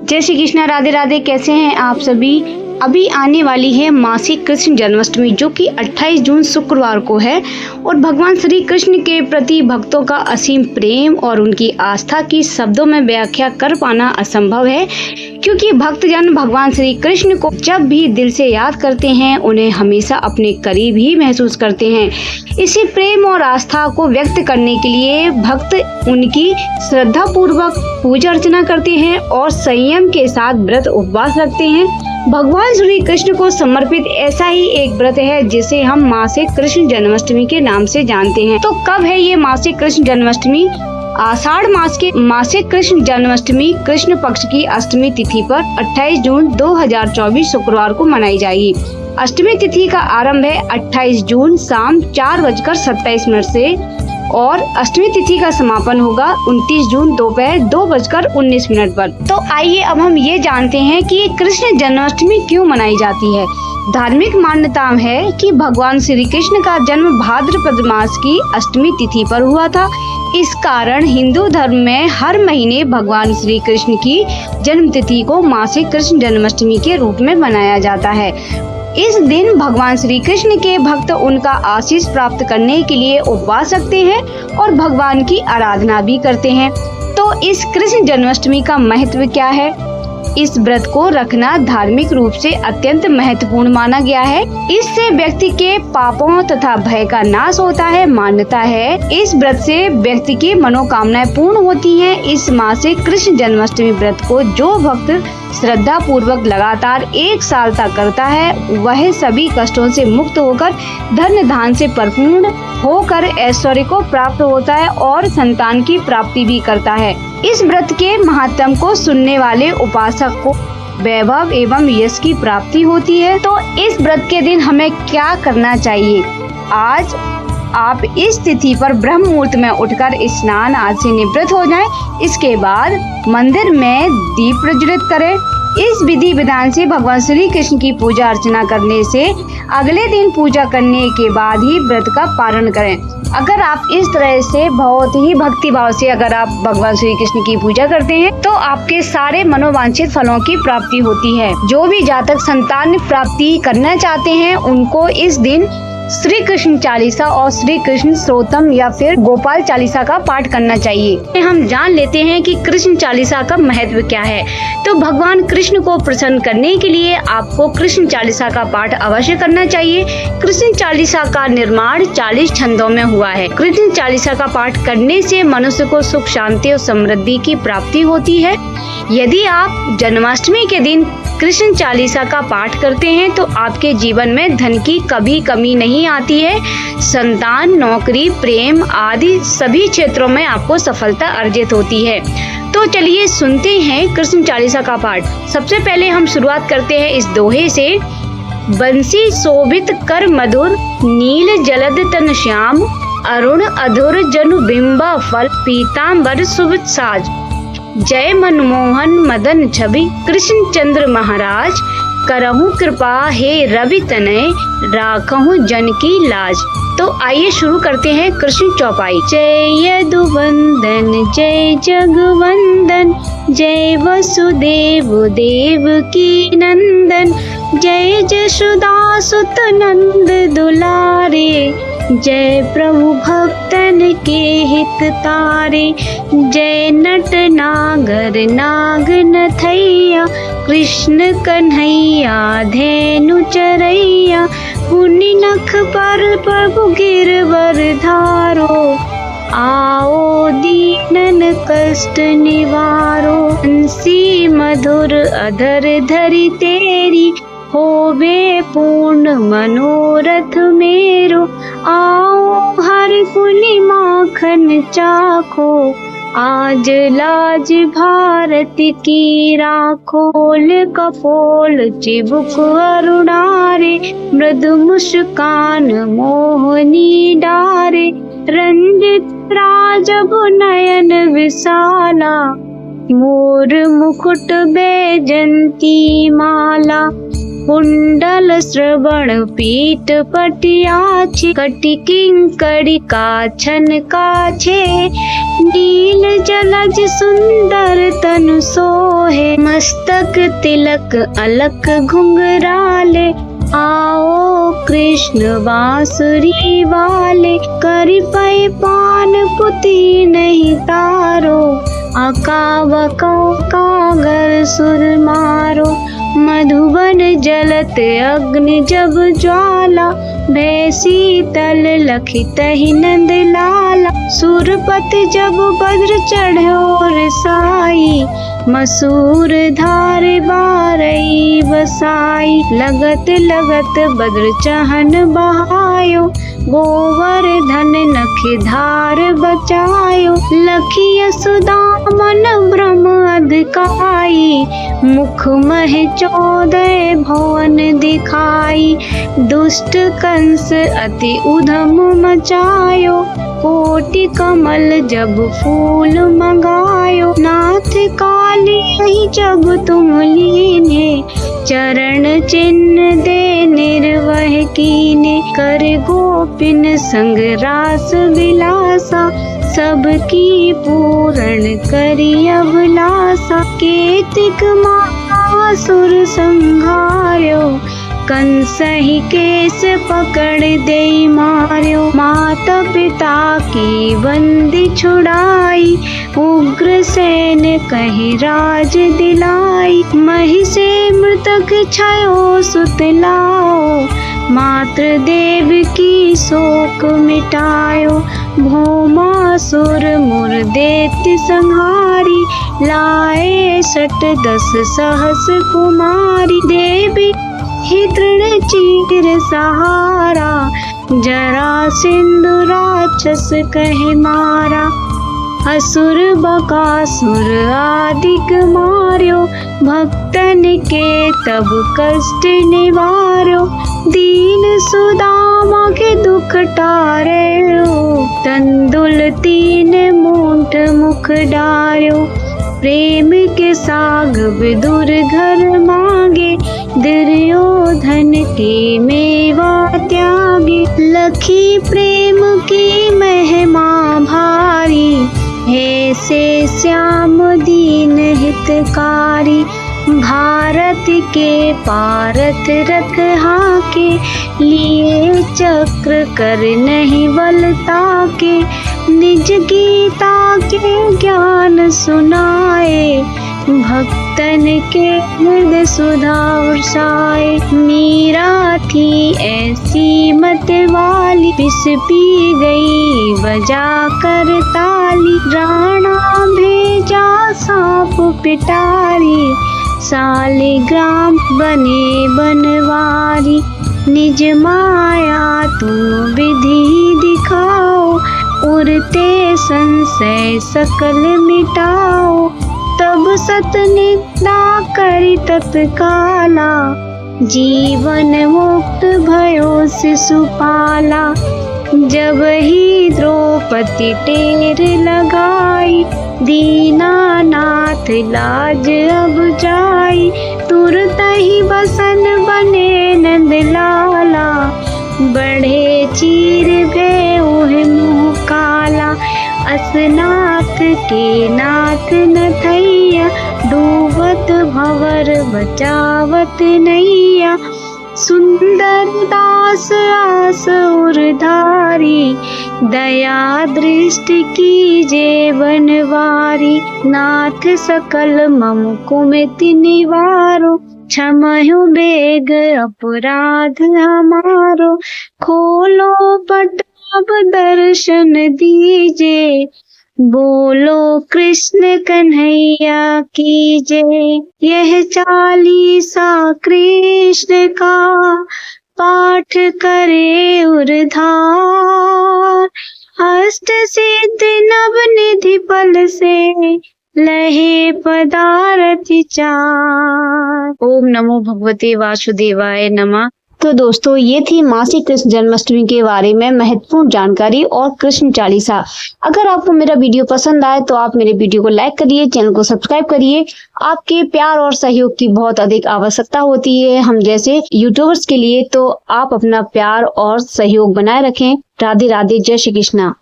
जय श्री कृष्णा, राधे राधे। कैसे हैं आप सभी। अभी आने वाली है मासिक कृष्ण जन्माष्टमी, जो कि 28 जून शुक्रवार को है और भगवान श्री कृष्ण के प्रति भक्तों का असीम प्रेम और उनकी आस्था की शब्दों में व्याख्या कर पाना असंभव है, क्योंकि भक्तजन भगवान श्री कृष्ण को जब भी दिल से याद करते हैं उन्हें हमेशा अपने करीब ही महसूस करते हैं। इसी प्रेम और आस्था को व्यक्त करने के लिए भक्त उनकी श्रद्धा पूर्वक पूजा अर्चना करते हैं और संयम के साथ व्रत उपवास रखते हैं। भगवान श्री कृष्ण को समर्पित ऐसा ही एक व्रत है जिसे हम मासिक कृष्ण जन्माष्टमी के नाम से जानते हैं। तो कब है ये मासिक कृष्ण जन्माष्टमी? आषाढ़ मास के मासिक कृष्ण जन्माष्टमी कृष्ण पक्ष की अष्टमी तिथि पर 28 जून 2024 शुक्रवार को मनाई जाएगी। अष्टमी तिथि का आरंभ है 28 जून शाम 4:27 से और अष्टमी तिथि का समापन होगा 29 जून दोपहर 2:19 पर। तो आइए अब हम ये जानते हैं कि कृष्ण जन्माष्टमी क्यों मनाई जाती है। धार्मिक मान्यता है कि भगवान श्री कृष्ण का जन्म भाद्रपद मास की अष्टमी तिथि पर हुआ था। इस कारण हिंदू धर्म में हर महीने भगवान श्री कृष्ण की जन्म तिथि को मासिक कृष्ण जन्माष्टमी के रूप में मनाया जाता है। इस दिन भगवान श्री कृष्ण के भक्त उनका आशीष प्राप्त करने के लिए उपवास रखते हैं और भगवान की आराधना भी करते हैं। तो इस कृष्ण जन्माष्टमी का महत्व क्या है? इस व्रत को रखना धार्मिक रूप से अत्यंत महत्वपूर्ण माना गया है। इससे व्यक्ति के पापों तथा भय का नाश होता है। मान्यता है इस व्रत से व्यक्ति की मनोकामनाएं पूर्ण होती हैं। इस मासिक कृष्ण जन्माष्टमी व्रत को जो भक्त श्रद्धा पूर्वक लगातार 1 साल तक करता है वह सभी कष्टों से मुक्त होकर धन धान से परिपूर्ण होकर ऐश्वर्य को प्राप्त होता है और संतान की प्राप्ति भी करता है। इस व्रत के महात्म को सुनने वाले उपासक को वैभव एवं यश की प्राप्ति होती है। तो इस व्रत के दिन हमें क्या करना चाहिए? आज आप इस तिथि पर ब्रह्म मुहूर्त में उठकर स्नान आदि से निवृत्त हो जाएं। इसके बाद मंदिर में दीप प्रज्वलित करें। इस विधि विधान से भगवान श्री कृष्ण की पूजा अर्चना करने से अगले दिन पूजा करने के बाद ही व्रत का पारण करें। अगर आप इस तरह से बहुत ही भक्ति भाव से अगर आप भगवान श्री कृष्ण की पूजा करते हैं तो आपके सारे मनोवांछित फलों की प्राप्ति होती है। जो भी जातक संतान प्राप्ति करना चाहते हैं उनको इस दिन श्री कृष्ण चालीसा और श्री कृष्ण स्तोत्रम या फिर गोपाल चालीसा का पाठ करना चाहिए। हम जान लेते हैं कि कृष्ण चालीसा का महत्व क्या है। तो भगवान कृष्ण को प्रसन्न करने के लिए आपको कृष्ण चालीसा का पाठ अवश्य करना चाहिए। कृष्ण चालीसा का निर्माण 40 छंदों में हुआ है। कृष्ण चालीसा का पाठ करने से मनुष्य को सुख शांति और समृद्धि की प्राप्ति होती है। यदि आप जन्माष्टमी के दिन कृष्ण चालीसा का पाठ करते हैं तो आपके जीवन में धन की कभी कमी नहीं आती है। संतान, नौकरी, प्रेम आदि सभी क्षेत्रों में आपको सफलता अर्जित होती है। तो चलिए सुनते हैं कृष्ण चालीसा का पाठ। सबसे पहले हम शुरुआत करते हैं इस दोहे से। बंसी शोभित कर मधुर, नील जलद तन श्याम, अरुण अधुर जनु बिंबा फल, पीताम्बर सुवित साज। जय मनमोहन मदन छवि, कृष्ण चंद्र महाराज, करहु कृपा हे रवि तनय, राखहु जन की लाज। तो आइए शुरू करते हैं कृष्ण चौपाई। जय यदुवंदन जय जगवंदन, जय वसुदेव देव की नंदन, जय जशोदा सुत नंद दुलारे, जय प्रभु भक्तन के हित तारे, जय नट नागर नाग नथैया, कृष्ण कन्हैया धेनु चरैया, पुनि नख पर प्रभु गिरवर धारो, आओ दीनन कष्ट निवारो। हंसी मधुर अधर धरि तेरी, होवे पूर्ण मनोरथ मेरो, आओ हर पुनि माखन चाखो, आज लाज भारत की राखो। फूल कपोल चिबुक अरुणारे, मृदु मुस्कान मोहनी डारे, रंजित राजभु नयन विशाला, मोर मुकुट बैजंती माला, कुंडल श्रवण पीठ पटियाछि, कटि किंकरिका छनकाछे, नील जलज सुंदर तनु सोहे, मस्तक तिलक अलक घुंघराले, आओ कृष्ण बांसुरी वाले, करि पै पान पुति नहीं तारो, अकावको कागर सुर मारो, मधुबन जलत अग्नि जब ज्वाला, भय शीतल लखि तहि नंद लाला, सुरपति जब बज्र चढ़ो रसाई, मसूर धार बारई बसाई, लगत लगत बज्र चहन बहायो, गोवर्धन नखि धार बचायो, लखि सुदामन ब्रह्म अधिकाई, मुख मह 14 भुवन दिखाई, दुष्ट कंस अति उधम मचायो, कोटि कमल जब फूल मंगायो, नाथ काली जब तुम लीने, चरण चिन्ह दे निर्वह कीने, कर गोपिन संग रास विलासा, सबकी पूर्ण करी अभिलाषा, केतिक महासुर संहार्यो, कंसहि केस पकड़ दे मार्यो, माता पिता की बंदी छुड़ाई, उग्रसेन कहि राज दिलाई, महिषे मृतक छयो सुत लाओ, मातृ देव की शोक मिटायो, भौमासुर मुर देति संहारी, लाए 10 सहस कुमारी, देवी ही तृण चीर सहारा, जरा सिंधु राक्षस कहे मारा, असुर बकासुर आदिक मार्यो, भक्तन के तब कष्ट निवार्यो, दीन सुदामा के दुख टार्यो, तंदुल 3 मूठ मुख डार्यो, प्रेम के साग विदुर घर मांगे, दुर्योधन के मेवा त्यागे, लखी प्रेम की महिमा भारी, हे से श्याम दीन हितकारी, भारत के पारथ रथ हाके, लिए चक्र कर नहीं बलता के, निज गीता के ज्ञान सुनाए, भक्तन के हृदय सुधा वर्षाए, मीरा थी ऐसी मत वाली, पिस पी गई बजा कर ताली, राणा भेजा सांप पिटारी, सालिग्राम बने बनवारी, निज माया तुम विधि दिखाओ, उड़ते संशय सकल मिटाओ, तब सत निंदा करी तत्काला, जीवन मुक्त भयो शिशुपाला, जब ही द्रौपदी टेर लगाई, दीनानाथ लाज अब जाई, तुरत ही बसन बने नंद लाला, बढ़े चीर गए मुँह काला, असनाथ के नाथ न थैया, डूबत भंवर बचावत नैया, सुंदर दास आस उरधारी, दया दृष्टि कीजे बनवारी, नाथ सकल मम कुमिति निवारो, क्षमहु बेग अपराध हमारो, खोलो पट अब दर्शन दीजे, बोलो कृष्ण कन्हैया की जय। यह 40 कृष्ण का पाठ करे उरधार, अष्ट सिद्धि नव निधि फल से लहे पदारथि चार। ओम नमो भगवते वासुदेवाय नमः। तो दोस्तों ये थी मासिक कृष्ण जन्माष्टमी के बारे में महत्वपूर्ण जानकारी और कृष्ण चालीसा। अगर आपको मेरा वीडियो पसंद आए तो आप मेरे वीडियो को लाइक करिए, चैनल को सब्सक्राइब करिए। आपके प्यार और सहयोग की बहुत अधिक आवश्यकता होती है हम जैसे यूट्यूबर्स के लिए, तो आप अपना प्यार और सहयोग बनाए रखें। राधे राधे, जय श्री कृष्णा।